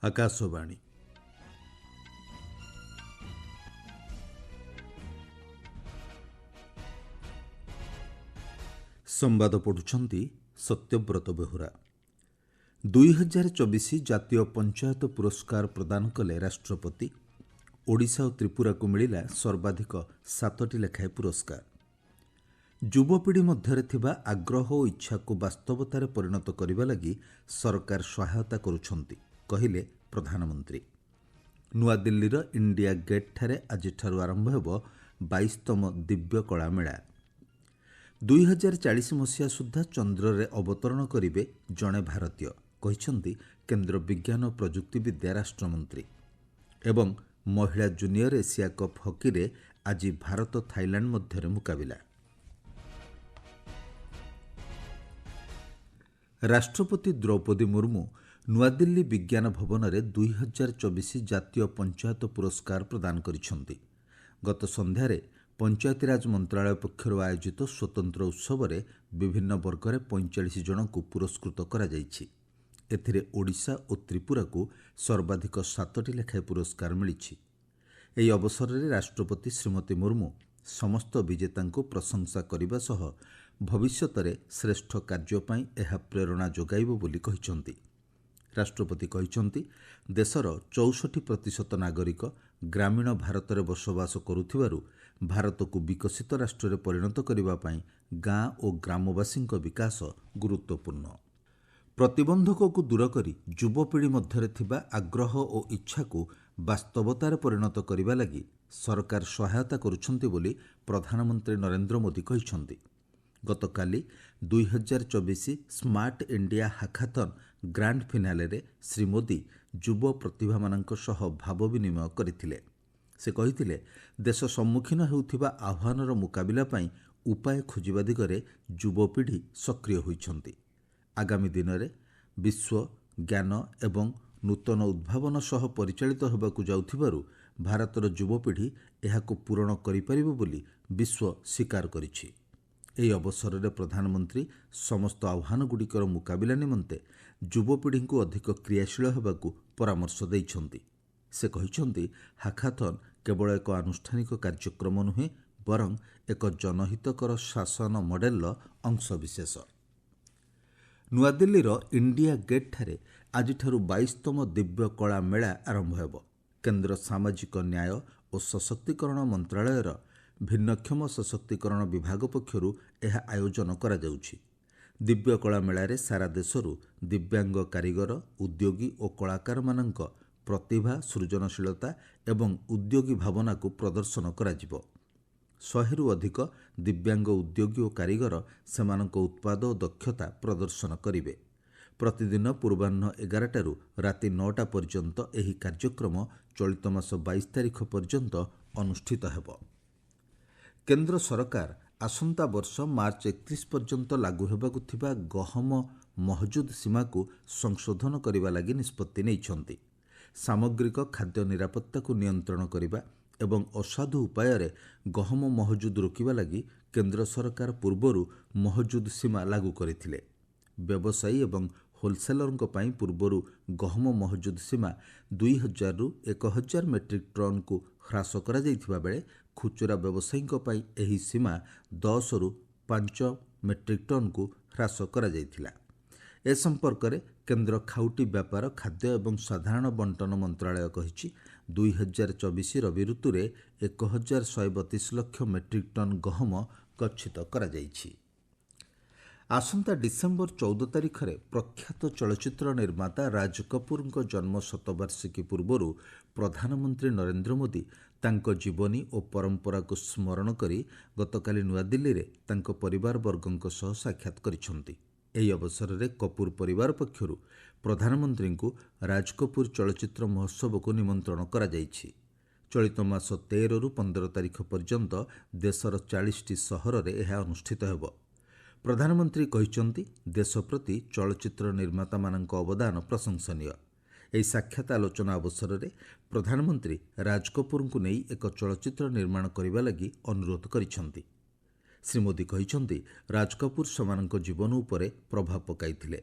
ଆକାଶବାଣୀ। ସମ୍ବାଦ ପଢ଼ୁଛନ୍ତି ସତ୍ୟବ୍ରତ ବେହୁରା। 2024 ଜାତୀୟ ପଞ୍ଚାୟତ ପୁରସ୍କାର ପ୍ରଦାନ କଲେ ରାଷ୍ଟ୍ରପତି। ଓଡ଼ିଶା ଓ ତ୍ରିପୁରାକୁ ମିଳିଲା ସର୍ବାଧିକ 7ଟି ଲେଖାଏଁ ପୁରସ୍କାର। ଯୁବପିଢ଼ି ମଧ୍ୟରେ ଥିବା ଆଗ୍ରହ ଓ ଇଚ୍ଛାକୁ ବାସ୍ତବତାରେ ପରିଣତ କରିବା ଲାଗି ସରକାର ସହାୟତା କରୁଛନ୍ତି, କହିଲେ ପ୍ରଧାନମନ୍ତ୍ରୀ। ନୂଆଦିଲ୍ଲୀର ଇଣ୍ଡିଆ ଗେଟ୍ଠାରେ ଆଜିଠାରୁ ଆରମ୍ଭ ହେବ 22ତମ ଦିବ୍ୟ କଳା ମେଳା। 2040 ମସିହା ସୁଦ୍ଧା ଚନ୍ଦ୍ରରେ ଅବତରଣ କରିବେ ଜଣେ ଭାରତୀୟ, କହିଛନ୍ତି କେନ୍ଦ୍ର ବିଜ୍ଞାନ ଓ ପ୍ରଯୁକ୍ତି ବିଦ୍ୟା ରାଷ୍ଟ୍ରମନ୍ତ୍ରୀ। ଏବଂ ମହିଳା ଜୁନିୟର ଏସିଆ କପ୍ ହକିରେ ଆଜି ଭାରତ ଥାଇଲାଣ୍ଡ ମଧ୍ୟରେ ମୁକାବିଲା। ରାଷ୍ଟ୍ରପତି ଦ୍ରୌପଦୀ ମୁର୍ମୁ ନୂଆଦିଲ୍ଲୀ ବିଜ୍ଞାନ ଭବନରେ 2024 ଜାତୀୟ ପଞ୍ଚାୟତ ପୁରସ୍କାର ପ୍ରଦାନ କରିଛନ୍ତି। ଗତ ସନ୍ଧ୍ୟାରେ ପଞ୍ଚାୟତିରାଜ ମନ୍ତ୍ରଣାଳୟ ପକ୍ଷରୁ ଆୟୋଜିତ ସ୍ୱତନ୍ତ୍ର ଉତ୍ସବରେ ବିଭିନ୍ନ ବର୍ଗରେ 45 ଜଣଙ୍କୁ ପୁରସ୍କୃତ କରାଯାଇଛି। ଏଥିରେ ଓଡ଼ିଶା ଓ ତ୍ରିପୁରାକୁ ସର୍ବାଧିକ 7ଟି ଲେଖାଏଁ ପୁରସ୍କାର ମିଳିଛି। ଏହି ଅବସରରେ ରାଷ୍ଟ୍ରପତି ଶ୍ରୀମତୀ ମୁର୍ମୁ ସମସ୍ତ ବିଜେତାଙ୍କୁ ପ୍ରଶଂସା କରିବା ସହ ଭବିଷ୍ୟତରେ ଶ୍ରେଷ୍ଠ କାର୍ଯ୍ୟ ପାଇଁ ଏହା ପ୍ରେରଣା ଯୋଗାଇବ ବୋଲି କହିଛନ୍ତି। ରାଷ୍ଟ୍ରପତି କହିଛନ୍ତି, ଦେଶର 64% ନାଗରିକ ଗ୍ରାମୀଣ ଭାରତରେ ବସବାସ କରୁଥିବାରୁ ଭାରତକୁ ବିକଶିତ ରାଷ୍ଟ୍ରରେ ପରିଣତ କରିବା ପାଇଁ ଗାଁ ଓ ଗ୍ରାମବାସୀଙ୍କ ବିକାଶ ଗୁରୁତ୍ୱପୂର୍ଣ୍ଣ। ପ୍ରତିବନ୍ଧକକୁ ଦୂର କରି ଯୁବପିଢ଼ି ମଧ୍ୟରେ ଥିବା ଆଗ୍ରହ ଓ ଇଚ୍ଛାକୁ ବାସ୍ତବତାରେ ପରିଣତ କରିବା ଲାଗି ସରକାର ସହାୟତା କରୁଛନ୍ତି ବୋଲି ପ୍ରଧାନମନ୍ତ୍ରୀ ନରେନ୍ଦ୍ର ମୋଦି କହିଛନ୍ତି। ଗତକାଲି 2024 ସ୍ମାର୍ଟ ଇଣ୍ଡିଆ ହାକାଥନ୍ ଗ୍ରାଣ୍ଡ ଫିନାଲେରେ ଶ୍ରୀ ମୋଦି ଯୁବ ପ୍ରତିଭାମାନଙ୍କ ସହ ଭାବ ବିନିମୟ କରିଥିଲେ। ସେ କହିଥିଲେ, ଦେଶ ସମ୍ମୁଖୀନ ହେଉଥିବା ଆହ୍ୱାନର ମୁକାବିଲା ପାଇଁ ଉପାୟ ଖୋଜିବା ଦିଗରେ ଯୁବପିଢ଼ି ସକ୍ରିୟ ହୋଇଛନ୍ତି। ଆଗାମୀ ଦିନରେ ବିଶ୍ୱ ଜ୍ଞାନ ଏବଂ ନୂତନ ଉଦ୍ଭାବନ ସହ ପରିଚାଳିତ ହେବାକୁ ଯାଉଥିବାରୁ ଭାରତର ଯୁବପିଢ଼ି ଏହାକୁ ପୂରଣ କରିପାରିବ ବୋଲି ବିଶ୍ୱ ସ୍ୱୀକାର କରିଛି। ଏହି ଅବସରରେ ପ୍ରଧାନମନ୍ତ୍ରୀ ସମସ୍ତ ଆହ୍ୱାନଗୁଡ଼ିକର ମୁକାବିଲା ନିମନ୍ତେ ଯୁବପିଢ଼ିଙ୍କୁ ଅଧିକ କ୍ରିୟାଶୀଳ ହେବାକୁ ପରାମର୍ଶ ଦେଇଛନ୍ତି। ସେ କହିଛନ୍ତି, ହାକାଥନ୍ କେବଳ ଏକ ଆନୁଷ୍ଠାନିକ କାର୍ଯ୍ୟକ୍ରମ ନୁହେଁ, ବରଂ ଏକ ଜନହିତକର ଶାସନ ମଡେଲର ଅଂଶବିଶେଷ। ନୂଆଦିଲ୍ଲୀର ଇଣ୍ଡିଆ ଗେଟ୍ଠାରେ ଆଜିଠାରୁ 22ତମ ଦିବ୍ୟ କଳା ମେଳା ଆରମ୍ଭ ହେବ। କେନ୍ଦ୍ର ସାମାଜିକ ନ୍ୟାୟ ଓ ସଶକ୍ତିକରଣ ମନ୍ତ୍ରଣାଳୟର ଭିନ୍ନକ୍ଷମ ସଶକ୍ତିକରଣ ବିଭାଗ ପକ୍ଷରୁ ଏହା ଆୟୋଜନ କରାଯାଉଛି। ଦିବ୍ୟ କଳା ମେଳାରେ ସାରା ଦେଶରୁ ଦିବ୍ୟାଙ୍ଗ କାରିଗର, ଉଦ୍ୟୋଗୀ ଓ କଳାକାରମାନଙ୍କ ପ୍ରତିଭା, ସୃଜନଶୀଳତା ଏବଂ ଉଦ୍ୟୋଗୀ ଭାବନାକୁ ପ୍ରଦର୍ଶନ କରାଯିବ। 100ରୁ ଅଧିକ ଦିବ୍ୟାଙ୍ଗ ଉଦ୍ୟୋଗୀ ଓ କାରିଗର ସେମାନଙ୍କ ଉତ୍ପାଦ ଓ ଦକ୍ଷତା ପ୍ରଦର୍ଶନ କରିବେ। ପ୍ରତିଦିନ ପୂର୍ବାହ୍ନ 11ଟାରୁ ରାତି 9ଟା ପର୍ଯ୍ୟନ୍ତ ଏହି କାର୍ଯ୍ୟକ୍ରମ ଚଳିତ ମାସ 22 ତାରିଖ ପର୍ଯ୍ୟନ୍ତ ଅନୁଷ୍ଠିତ ହେବ। କେନ୍ଦ୍ର ସରକାର ଆସନ୍ତା ବର୍ଷ ମାର୍ଚ୍ଚ 31 ପର୍ଯ୍ୟନ୍ତ ଲାଗୁ ହେବାକୁ ଥିବା ଗହମ ମହଜୁଦ ସୀମାକୁ ସଂଶୋଧନ କରିବା ଲାଗି ନିଷ୍ପତ୍ତି ନେଇଛନ୍ତି। ସାମଗ୍ରିକ ଖାଦ୍ୟ ନିରାପତ୍ତାକୁ ନିୟନ୍ତ୍ରଣ କରିବା ଏବଂ ଅସାଧୁ ଉପାୟରେ ଗହମ ମହଜୁଦ ରୋକିବା ଲାଗି କେନ୍ଦ୍ର ସରକାର ପୂର୍ବରୁ ମହଜୁଦ ସୀମା ଲାଗୁ କରିଥିଲେ। ବ୍ୟବସାୟୀ ଏବଂ ହୋଲସେଲରଙ୍କ ପାଇଁ ପୂର୍ବରୁ ଗହମ ମହଜୁଦ ସୀମା 2000ରୁ 1000 ମେଟ୍ରିକ୍ ଟନ୍କୁ ହ୍ରାସ କରାଯାଇଥିବା ବେଳେ ଖୁଚୁରା ବ୍ୟବସାୟୀଙ୍କ ପାଇଁ ଏହି ସୀମା 10ରୁ 5 ମେଟ୍ରିକ୍ ଟନ୍କୁ ହ୍ରାସ କରାଯାଇଥିଲା। ଏ ସମ୍ପର୍କରେ କେନ୍ଦ୍ର ଖାଉଟି ବ୍ୟାପାର, ଖାଦ୍ୟ ଏବଂ ସାଧାରଣ ବଣ୍ଟନ ମନ୍ତ୍ରଣାଳୟ କହିଛି, 2024 ରବି ଋତୁରେ 1132 ଲକ୍ଷ ମେଟ୍ରିକ୍ ଟନ୍ ଗହମ ଗଚ୍ଛିତ କରାଯାଇଛି। ଆସନ୍ତା ଡିସେମ୍ବର 14 ତାରିଖରେ ପ୍ରଖ୍ୟାତ ଚଳଚ୍ଚିତ୍ର ନିର୍ମାତା ରାଜ କପୁରଙ୍କ ଜନ୍ମ ଶତବାର୍ଷିକୀ ପୂର୍ବରୁ ପ୍ରଧାନମନ୍ତ୍ରୀ ନରେନ୍ଦ୍ର ମୋଦି ତାଙ୍କ ଜୀବନୀ ଓ ପରମ୍ପରାକୁ ସ୍ମରଣ କରି ଗତକାଲି ନୂଆଦିଲ୍ଲୀରେ ତାଙ୍କ ପରିବାରବର୍ଗଙ୍କ ସହ ସାକ୍ଷାତ କରିଛନ୍ତି। ଏହି ଅବସରରେ କପୁର ପରିବାର ପକ୍ଷରୁ ପ୍ରଧାନମନ୍ତ୍ରୀଙ୍କୁ ରାଜ କପୁର ଚଳଚ୍ଚିତ୍ର ମହୋତ୍ସବକୁ ନିମନ୍ତ୍ରଣ କରାଯାଇଛି। ଚଳିତ ମାସ 13ରୁ 15 ତାରିଖ ପର୍ଯ୍ୟନ୍ତ ଦେଶର 40ଟି ସହରରେ ଏହା ଅନୁଷ୍ଠିତ ହେବ। ପ୍ରଧାନମନ୍ତ୍ରୀ କହିଛନ୍ତି, ଦେଶ ପ୍ରତି ଚଳଚ୍ଚିତ୍ର ନିର୍ମାତାମାନଙ୍କ ଅବଦାନ ପ୍ରଶଂସନୀୟ। ଏହି ସାକ୍ଷାତ ଆଲୋଚନା ଅବସରରେ ପ୍ରଧାନମନ୍ତ୍ରୀ ରାଜ କପୁରଙ୍କୁ ନେଇ ଏକ ଚଳଚ୍ଚିତ୍ର ନିର୍ମାଣ କରିବା ଲାଗି ଅନୁରୋଧ କରିଛନ୍ତି। ଶ୍ରୀ ମୋଦି କହିଛନ୍ତି, ରାଜ କପୁର ସେମାନଙ୍କ ଜୀବନ ଉପରେ ପ୍ରଭାବ ପକାଇଥିଲେ।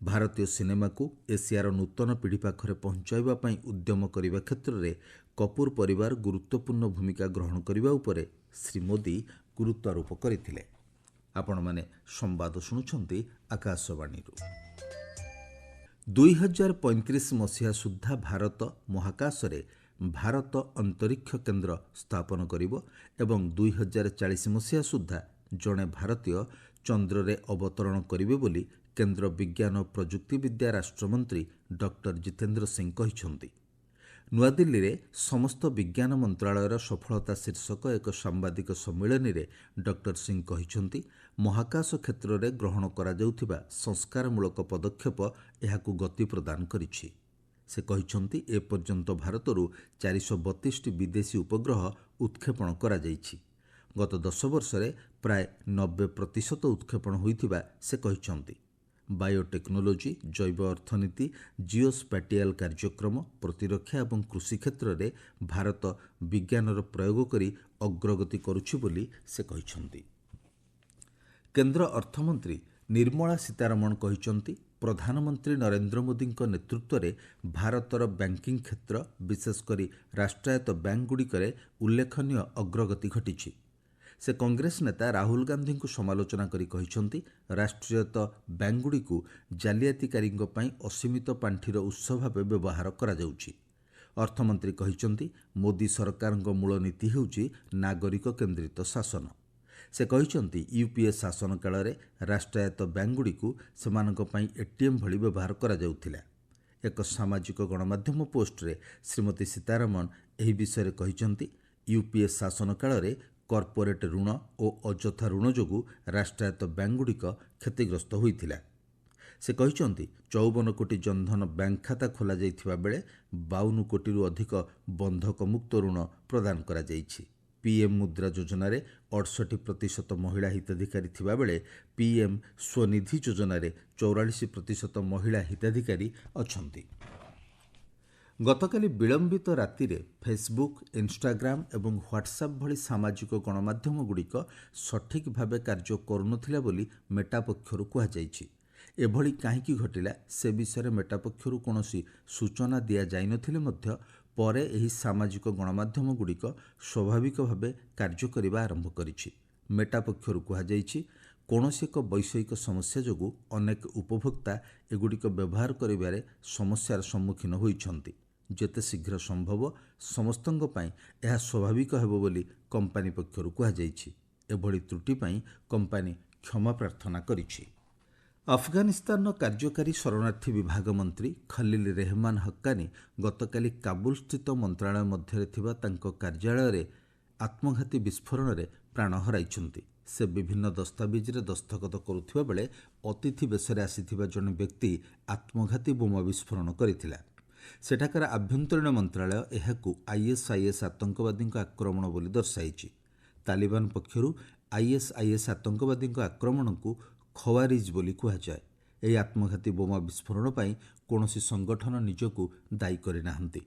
ଭାରତୀୟ ସିନେମାକୁ ଏସିଆର ନୂତନ ପିଢ଼ି ପାଖରେ ପହଞ୍ଚାଇବା ପାଇଁ ଉଦ୍ୟମ କରିବା କ୍ଷେତ୍ରରେ କପୁର ପରିବାର ଗୁରୁତ୍ୱପୂର୍ଣ୍ଣ ଭୂମିକା ଗ୍ରହଣ କରିବା ଉପରେ ଶ୍ରୀ ମୋଦି ଗୁରୁତ୍ୱାରୋପ କରିଥିଲେ। ଆପଣମାନେ ସମ୍ବାଦ ଶୁଣୁଛନ୍ତି ଆକାଶବାଣୀରୁ। 2035 ମସିହା ସୁଦ୍ଧା ଭାରତ ମହାକାଶରେ ଭାରତ ଅନ୍ତରୀକ୍ଷ କେନ୍ଦ୍ର ସ୍ଥାପନ କରିବ ଏବଂ 2040 ମସିହା ସୁଦ୍ଧା ଜଣେ ଭାରତୀୟ ଚନ୍ଦ୍ରରେ ଅବତରଣ କରିବେ ବୋଲି କେନ୍ଦ୍ର ବିଜ୍ଞାନ ଓ ପ୍ରଯୁକ୍ତି ବିଦ୍ୟା ରାଷ୍ଟ୍ରମନ୍ତ୍ରୀ ଡକ୍ଟର ଜିତେନ୍ଦ୍ର ସିଂ କହିଛନ୍ତି। ନୂଆଦିଲ୍ଲୀରେ ସମସ୍ତ ବିଜ୍ଞାନ ମନ୍ତ୍ରଣାଳୟର ସଫଳତା ଶୀର୍ଷକ ଏକ ସାମ୍ବାଦିକ ସମ୍ମିଳନୀରେ ଡକ୍ଟର ସିଂ କହିଛନ୍ତି, ମହାକାଶ କ୍ଷେତ୍ରରେ ଗ୍ରହଣ କରାଯାଉଥିବା ସଂସ୍କାରମୂଳକ ପଦକ୍ଷେପ ଏହାକୁ ଗତି ପ୍ରଦାନ କରିଛି। ସେ କହିଛନ୍ତି, ଏପର୍ଯ୍ୟନ୍ତ ଭାରତରୁ 432ଟି ବିଦେଶୀ ଉପଗ୍ରହ ଉତ୍କ୍ଷେପଣ କରାଯାଇଛି। ଗତ 10 ବର୍ଷରେ ପ୍ରାୟ 90% ଉତ୍କ୍ଷେପଣ ହୋଇଥିବା ସେ କହିଛନ୍ତି। ବାୟୋଟେକ୍ନୋଲୋଜି, ଜୈବ ଅର୍ଥନୀତି, ଜିଓସ୍ପାଟିଆଲ କାର୍ଯ୍ୟକ୍ରମ, ପ୍ରତିରକ୍ଷା ଏବଂ କୃଷି କ୍ଷେତ୍ରରେ ଭାରତ ବିଜ୍ଞାନର ପ୍ରୟୋଗ କରି ଅଗ୍ରଗତି କରୁଛି ବୋଲି ସେ କହିଛନ୍ତି। କେନ୍ଦ୍ର ଅର୍ଥମନ୍ତ୍ରୀ ନିର୍ମଳା ସୀତାରମଣ କହିଛନ୍ତି, ପ୍ରଧାନମନ୍ତ୍ରୀ ନରେନ୍ଦ୍ର ମୋଦିଙ୍କ ନେତୃତ୍ୱରେ ଭାରତର ବ୍ୟାଙ୍କିଂ କ୍ଷେତ୍ର, ବିଶେଷ କରି ରାଷ୍ଟ୍ରାୟତ୍ତ ବ୍ୟାଙ୍କଗୁଡ଼ିକରେ ଉଲ୍ଲେଖନୀୟ ଅଗ୍ରଗତି ଘଟିଛି। ସେ କଂଗ୍ରେସ ନେତା ରାହୁଲ ଗାନ୍ଧୀଙ୍କୁ ସମାଲୋଚନା କରି କହିଛନ୍ତି, ରାଷ୍ଟ୍ରାୟତ୍ତ ବ୍ୟାଙ୍କଗୁଡ଼ିକୁ ଜାଲିଆତିକାରୀଙ୍କ ପାଇଁ ଅସୀମିତ ପାଣ୍ଠିର ଉତ୍ସ ଭାବେ ବ୍ୟବହାର କରାଯାଉଛି। ଅର୍ଥମନ୍ତ୍ରୀ କହିଛନ୍ତି, ମୋଦି ସରକାରଙ୍କ ମୂଳ ନୀତି ହେଉଛି ନାଗରିକ କେନ୍ଦ୍ରିତ ଶାସନ। ସେ କହିଛନ୍ତି, ୟୁପିଏ ଶାସନ କାଳରେ ରାଷ୍ଟ୍ରାୟତ୍ତ ବ୍ୟାଙ୍କଗୁଡ଼ିକୁ ସେମାନଙ୍କ ପାଇଁ ଏଟିଏମ୍ ଭଳି ବ୍ୟବହାର କରାଯାଉଥିଲା। ଏକ ସାମାଜିକ ଗଣମାଧ୍ୟମ ପୋଷ୍ଟରେ ଶ୍ରୀମତୀ ସୀତାରମଣ ଏହି ବିଷୟରେ କହିଛନ୍ତି, ୟୁପିଏ ଶାସନ କାଳରେ କର୍ପୋରେଟ୍ ଋଣ ଓ ଅଯଥା ଋଣ ଯୋଗୁଁ ରାଷ୍ଟ୍ରାୟତ୍ତ ବ୍ୟାଙ୍କଗୁଡ଼ିକ କ୍ଷତିଗ୍ରସ୍ତ ହୋଇଥିଲା। ସେ କହିଛନ୍ତି, 54 କୋଟି ଜନଧନ ବ୍ୟାଙ୍କ ଖାତା ଖୋଲାଯାଇଥିବା ବେଳେ 52 କୋଟିରୁ ଅଧିକ ବନ୍ଧକମୁକ୍ତ ଋଣ ପ୍ରଦାନ କରାଯାଇଛି। ପିଏମ୍ ମୁଦ୍ରା ଯୋଜନାରେ 68% ମହିଳା ହିତାଧିକାରୀ ଥିବାବେଳେ ପିଏମ୍ ସ୍ୱନିଧି ଯୋଜନାରେ 44% ମହିଳା ହିତାଧିକାରୀ ଅଛନ୍ତି। ଗତକାଲି ବିଳମ୍ବିତ ରାତିରେ ଫେସବୁକ୍, ଇନଷ୍ଟାଗ୍ରାମ ଏବଂ ହ୍ୱାଟ୍ସଆପ୍ ଭଳି ସାମାଜିକ ଗଣମାଧ୍ୟମଗୁଡ଼ିକ ସଠିକ୍ ଭାବେ କାର୍ଯ୍ୟ କରୁନଥିଲା ବୋଲି ମେଟା ପକ୍ଷରୁ କୁହାଯାଇଛି। ଏଭଳି କାହିଁକି ଘଟିଲା ସେ ବିଷୟରେ ମେଟା ପକ୍ଷରୁ କୌଣସି ସୂଚନା ଦିଆଯାଇନଥିଲେ ମଧ୍ୟ ପରେ ଏହି ସାମାଜିକ ଗଣମାଧ୍ୟମଗୁଡ଼ିକ ସ୍ୱାଭାବିକ ଭାବେ କାର୍ଯ୍ୟ କରିବା ଆରମ୍ଭ କରିଛି। ମେଟା ପକ୍ଷରୁ କୁହାଯାଇଛି, କୌଣସି ଏକ ବୈଷୟିକ ସମସ୍ୟା ଯୋଗୁଁ ଅନେକ ଉପଭୋକ୍ତା ଏଗୁଡ଼ିକ ବ୍ୟବହାର କରିବାରେ ସମସ୍ୟାର ସମ୍ମୁଖୀନ ହୋଇଛନ୍ତି। ଯେତେ ଶୀଘ୍ର ସମ୍ଭବ ସମସ୍ତଙ୍କ ପାଇଁ ଏହା ସ୍ୱାଭାବିକ ହେବ ବୋଲି କମ୍ପାନୀ ପକ୍ଷରୁ କୁହାଯାଇଛି। ଏଭଳି ତ୍ରୁଟି ପାଇଁ କମ୍ପାନୀ କ୍ଷମା ପ୍ରାର୍ଥନା କରିଛି। ଆଫଗାନିସ୍ତାନର କାର୍ଯ୍ୟକାରୀ ଶରଣାର୍ଥୀ ବିଭାଗ ମନ୍ତ୍ରୀ ଖଲିଲ ରେହମାନ ହକ୍କାନି ଗତକାଲି କାବୁଲସ୍ଥିତ ମନ୍ତ୍ରଣାଳୟ ମଧ୍ୟରେ ଥିବା ତାଙ୍କ କାର୍ଯ୍ୟାଳୟରେ ଆତ୍ମଘାତୀ ବିସ୍ଫୋରଣରେ ପ୍ରାଣ ହରାଇଛନ୍ତି। ସେ ବିଭିନ୍ନ ଦସ୍ତାବିଜରେ ଦସ୍ତଖତ କରୁଥିବା ବେଳେ ଅତିଥି ବେଶରେ ଆସିଥିବା ଜଣେ ବ୍ୟକ୍ତି ଆତ୍ମଘାତୀ ବୋମା ବିସ୍ଫୋରଣ କରିଥିଲା। ସେଠାକାର ଆଭ୍ୟନ୍ତରୀଣ ମନ୍ତ୍ରଣାଳୟ ଏହାକୁ ଆଇଏସ୍ଆଇଏସ୍ ଆତଙ୍କବାଦୀଙ୍କ ଆକ୍ରମଣ ବୋଲି ଦର୍ଶାଇଛି। ତାଲିବାନ ପକ୍ଷରୁ ଆଇଏସ୍ଆଇଏସ୍ ଆତଙ୍କବାଦୀଙ୍କ ଆକ୍ରମଣକୁ ଖୱାରିଜ୍ ବୋଲି କୁହାଯାଏ। ଏହି ଆତ୍ମଘାତୀ ବୋମା ବିସ୍ଫୋରଣ ପାଇଁ କୌଣସି ସଂଗଠନ ନିଜକୁ ଦାୟୀ କରିନାହାନ୍ତି।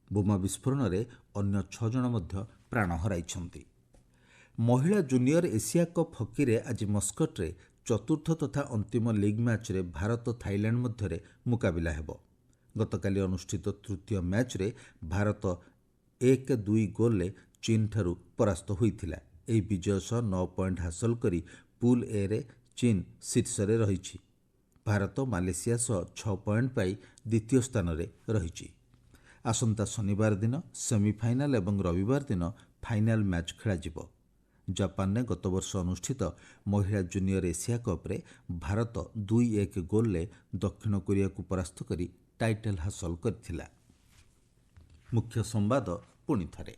ବୋମା ବିସ୍ଫୋରଣରେ ଅନ୍ୟ 6 ଜଣ ମଧ୍ୟ ପ୍ରାଣ ହରାଇଛନ୍ତି। ମହିଳା ଜୁନିୟର ଏସିଆ କପ୍ ହକିରେ ଆଜି ମସ୍କଟରେ ଚତୁର୍ଥ ତଥା ଅନ୍ତିମ ଲିଗ୍ ମ୍ୟାଚ୍ରେ ଭାରତ ଥାଇଲ୍ୟାଣ୍ଡ ମଧ୍ୟରେ ମୁକାବିଲା ହେବ। ଗତକାଲି ଅନୁଷ୍ଠିତ ତୃତୀୟ ମ୍ୟାଚ୍ରେ ଭାରତ 1-2 ଗୋଲ୍ରେ ଚୀନଠାରୁ ପରାସ୍ତ ହୋଇଥିଲା। ଏହି ବିଜୟ ସହ 9 ପଏଣ୍ଟ ହାସଲ କରି ପୁଲ୍ ଏରେ ଚୀନ ଶୀର୍ଷରେ ରହିଛି। ଭାରତ ମାଲେସିଆ ସହ 6 ପଏଣ୍ଟ ପାଇ ଦ୍ୱିତୀୟ ସ୍ଥାନରେ ରହିଛି। ଆସନ୍ତା ଶନିବାର ଦିନ ସେମିଫାଇନାଲ ଏବଂ ରବିବାର ଦିନ ଫାଇନାଲ ମ୍ୟାଚ୍ ଖେଳାଯିବ। ଜାପାନରେ ଗତବର୍ଷ ଅନୁଷ୍ଠିତ ମହିଳା ଜୁନିୟର ଏସିଆ କପ୍ରେ ଭାରତ 2-1 ଗୋଲ୍ରେ ଦକ୍ଷିଣ କୋରିଆକୁ ପରାସ୍ତ କରି ଟାଇଟଲ ହାସଲ କରିଥିଲା। ମୁଖ୍ୟ ସମ୍ବାଦ ପୁଣିଥରେ।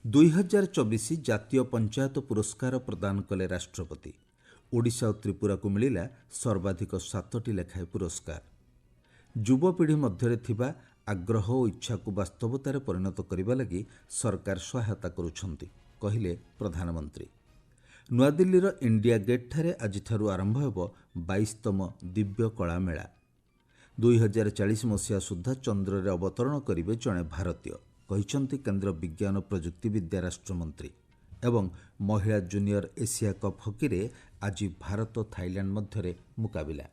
2024 ଜାତୀୟ ପଞ୍ଚାୟତ ପୁରସ୍କାର ପ୍ରଦାନ କଲେ ରାଷ୍ଟ୍ରପତି। ଓଡ଼ିଶା ଓ ତ୍ରିପୁରାକୁ ମିଳିଲା ସର୍ବାଧିକ 7ଟି ଲେଖାଏଁ ପୁରସ୍କାର। ଯୁବପିଢ଼ି ମଧ୍ୟରେ ଥିବା ଆଗ୍ରହ ଓ ଇଚ୍ଛାକୁ ବାସ୍ତବତାରେ ପରିଣତ କରିବା ଲାଗି ସରକାର ସହାୟତା କରୁଛନ୍ତି, କହିଲେ ପ୍ରଧାନମନ୍ତ୍ରୀ। ନୂଆଦିଲ୍ଲୀର ଇଣ୍ଡିଆ ଗେଟ୍ଠାରେ ଆଜିଠାରୁ ଆରମ୍ଭ ହେବ 22ତମ ଦିବ୍ୟ କଳା ମେଳା। 2040 ମସିହା ସୁଦ୍ଧା ଚନ୍ଦ୍ରରେ ଅବତରଣ କରିବେ ଜଣେ ଭାରତୀୟ, କହିଛନ୍ତି କେନ୍ଦ୍ର ବିଜ୍ଞାନ ଓ ପ୍ରଯୁକ୍ତି ବିଦ୍ୟା ରାଷ୍ଟ୍ରମନ୍ତ୍ରୀ। ଏବଂ ମହିଳା ଜୁନିୟର ଏସିଆ କପ୍ ହକିରେ ଆଜି ଭାରତ ଥାଇଲ୍ୟାଣ୍ଡ ମଧ୍ୟରେ ମୁକାବିଲା।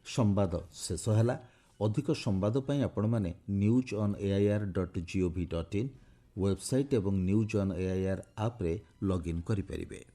ସମ୍ବାଦ ଶେଷ ହେଲା। ଅଧିକ ସମ୍ବାଦ ପାଇଁ ଆପଣମାନେ newsonair.gov.in ୱେବସାଇଟ୍ ଏବଂ ନ୍ୟୁଜ୍ ଅନ୍ ଏଆଇଆର୍ ଆପ୍ରେ ଲଗ୍ଇନ୍ କରିପାରିବେ।